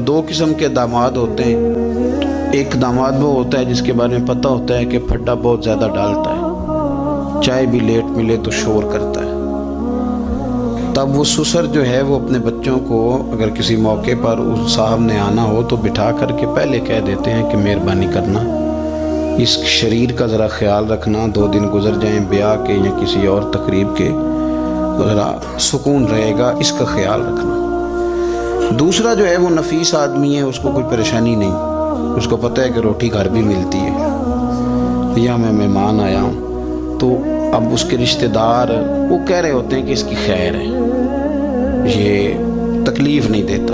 दो किस्म के दामाद होते हैं। एक दामाद वो होता है जिसके बारे में पता होता है कि फड्डा बहुत ज़्यादा डालता है, चाय भी लेट मिले तो शोर करता है। तब वो ससुर जो है वो अपने बच्चों को अगर किसी मौके पर उस साहब ने आना हो तो बिठा करके पहले कह देते हैं कि मेहरबानी करना इस शरीर का ज़रा ख्याल रखना, 2 दिन गुजर जाएं ब्याह के या किसी और तकरीब के तो ज़रा सुकून रहेगा, इसका ख्याल रखना। दूसरा जो है वो नफीस आदमी है, उसको कोई परेशानी नहीं, उसको पता है कि रोटी घर भी मिलती है, या मैं मेहमान आया हूँ तो अब उसके रिश्तेदार वो कह रहे होते हैं कि इसकी खैर है, ये तकलीफ़ नहीं देता।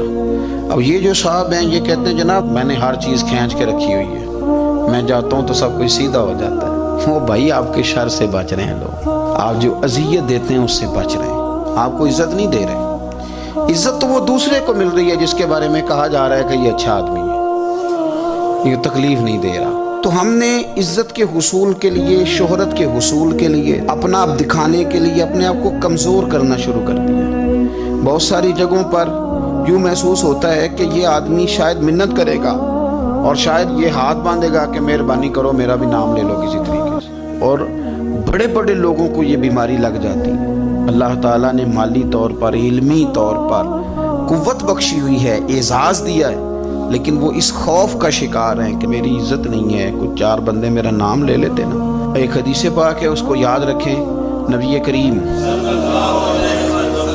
अब ये जो साहब हैं ये कहते हैं जनाब मैंने हर चीज़ खींच के रखी हुई है, मैं जाता हूँ तो सब कुछ सीधा हो जाता है। वो भाई आपके शर से बच रहे हैं लोग, आप जो अज़ियत देते हैं उससे बच रहे हैं, आपको इज़्ज़त नहीं दे रहे। इज़्ज़त तो वो दूसरे को मिल रही है जिसके बारे में कहा जा रहा है कि ये अच्छा आदमी है, ये तकलीफ़ नहीं दे रहा। तो हमने इज़्ज़त के हुसूल के लिए, शोहरत के हुसूल के लिए, अपना आप दिखाने के लिए अपने आप को कमज़ोर करना शुरू कर दिया। बहुत सारी जगहों पर यूँ महसूस होता है कि ये आदमी शायद मिन्नत करेगा और शायद ये हाथ बांधेगा कि मेहरबानी करो मेरा भी नाम ले लो किसी तरीके से, और बड़े बड़े लोगों को ये बीमारी लग जाती है। अल्लाह ताला ने माली तौर पर, इल्मी तौर पर कुव्वत बख्शी हुई है, एजाज़ दिया है, लेकिन वो इस खौफ का शिकार हैं कि मेरी इज़्ज़त नहीं है, कुछ 4 बंदे मेरा नाम ले लेते ना। एक हदीस पाक है, उसको याद रखें। नबी करीम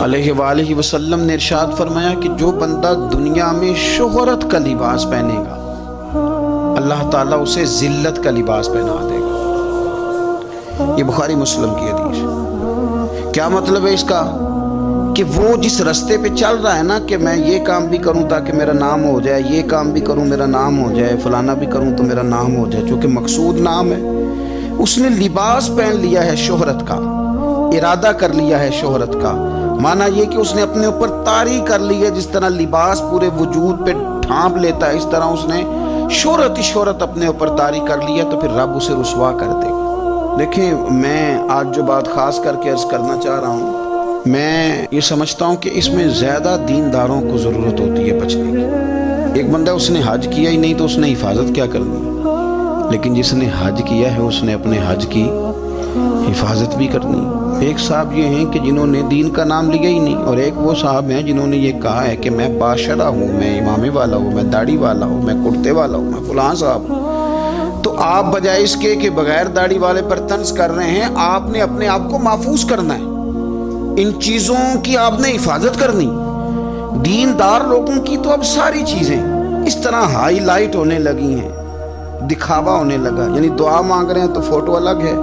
अलैहि वसल्लम ने इरशाद फरमाया कि जो बंदा दुनिया में शोहरत का लिबास पहनेगा अल्लाह ताला उसे ज़िल्लत का लिबास पहना देगा। ये बुखारी मुस्लिम की हदीस है। क्या मतलब है इसका? कि वो जिस रास्ते पे चल रहा है ना कि मैं ये काम भी करूं ताकि मेरा नाम हो जाए, ये काम भी करूं मेरा नाम हो जाए, फलाना भी करूं तो मेरा नाम हो जाए, चूँकि मकसूद नाम है, उसने लिबास पहन लिया है शोहरत का, इरादा कर लिया है शोहरत का। माना ये कि उसने अपने ऊपर तारी कर ली है, जिस तरह लिबास पूरे वजूद पे ढांप लेता है, इस तरह उसने शोहरत ही शोहरत अपने ऊपर तारी कर ली है, तो फिर रब उसे रुसवा कर देगा। देखिए, मैं आज जो बात ख़ास करके अर्ज़ करना चाह रहा हूँ, मैं ये समझता हूँ कि इसमें ज़्यादा दीनदारों को ज़रूरत होती है बचने की। एक बंदा उसने हज किया ही नहीं तो उसने हिफाजत क्या करनी, लेकिन जिसने हज किया है उसने अपने हज की हिफाजत भी करनी। एक साहब ये हैं कि जिन्होंने दीन का नाम लिया ही नहीं, और एक वो साहब हैं जिन्होंने ये कहा है कि मैं बादशाह हूँ, मैं इमामे वाला हूँ, मैं दाढ़ी वाला हूँ, मैं कुर्ते वाला हूँ, मैं फलां साहब हूँ। तो आप बजाय इसके कि बगैर दाढ़ी वाले पर तंज कर रहे हैं, आपने अपने आप को महफूज करना है, इन चीज़ों की आपने हिफाजत करनी। दीनदार लोगों की तो अब सारी चीज़ें इस तरह हाईलाइट होने लगी हैं, दिखावा होने लगा। यानी दुआ मांग रहे हैं तो फ़ोटो अलग है,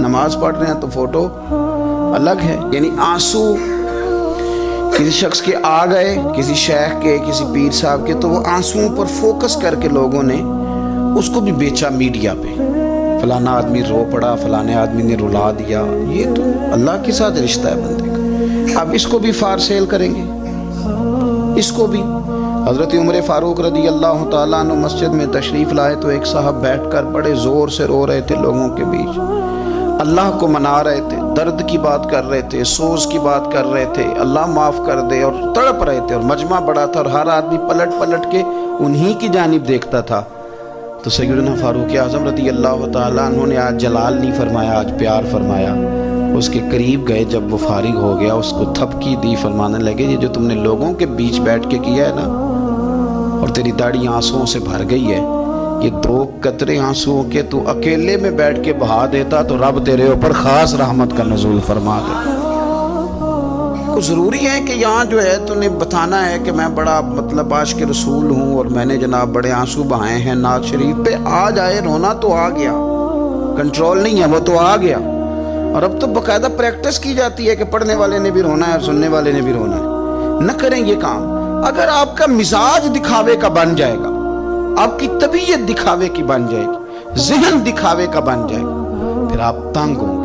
नमाज पढ़ रहे हैं तो फ़ोटो अलग है। यानी आंसू किसी शख्स के आ गए, किसी शेख के, किसी पीर साहब के, तो वो आंसुओं पर फोकस करके लोगों ने उसको भी बेचा मीडिया पे, फलाना आदमी रो पड़ा, फलाने आदमी ने रुला दिया। ये तो अल्लाह के साथ रिश्ता है बंदे का। अब इसको भी फार सेल करेंगे, इसको भी। हज़रत उमर फ़ारूक रज़ी अल्लाह ताला अन्हु मस्जिद में तशरीफ़ लाए तो एक साहब बैठकर बड़े ज़ोर से रो रहे थे लोगों के बीच, अल्लाह को मना रहे थे, दर्द की बात कर रहे थे, सोज की बात कर रहे थे, अल्लाह माफ़ कर दे, और तड़प रहे थे, और मजमा बड़ा था और हर आदमी पलट पलट के उन्हीं की जानिब देखता था। तो सैयदना फ़ारूक आज़म रज़ी अल्लाह ताला अन्हु ने आज जलाल नहीं फरमाया, आज प्यार फरमाया। उसके करीब गए, जब वो फारिग हो गया उसको थपकी दी, फरमाने लगे ये जो तुमने लोगों के बीच बैठ के किया है ना, और तेरी दाढ़ी आंसुओं से भर गई है, ये 2 कतरे आंसुओं के तू अकेले में बैठ के बहा देता तो रब तेरे ऊपर ख़ास रहमत का नज़ूल फरमा दे। तो ज़रूरी है कि यहाँ जो है तूने बताना है कि मैं बड़ा मतलब आशिक़ रसूल हूँ और मैंने जनाब बड़े आंसू बहाए हैं नात शरीफ पे। आ जाए, रोना तो आ गया, कंट्रोल नहीं है, वो तो आ गया। और अब तो बाकायदा प्रैक्टिस की जाती है कि पढ़ने वाले ने भी रोना है और सुनने वाले ने भी रोना है। न करें ये काम। अगर आपका मिजाज दिखावे का बन जाएगा, आपकी तबीयत दिखावे की बन जाएगी, ज़हन दिखावे का बन जाएगा, फिर आप तंग होंगे।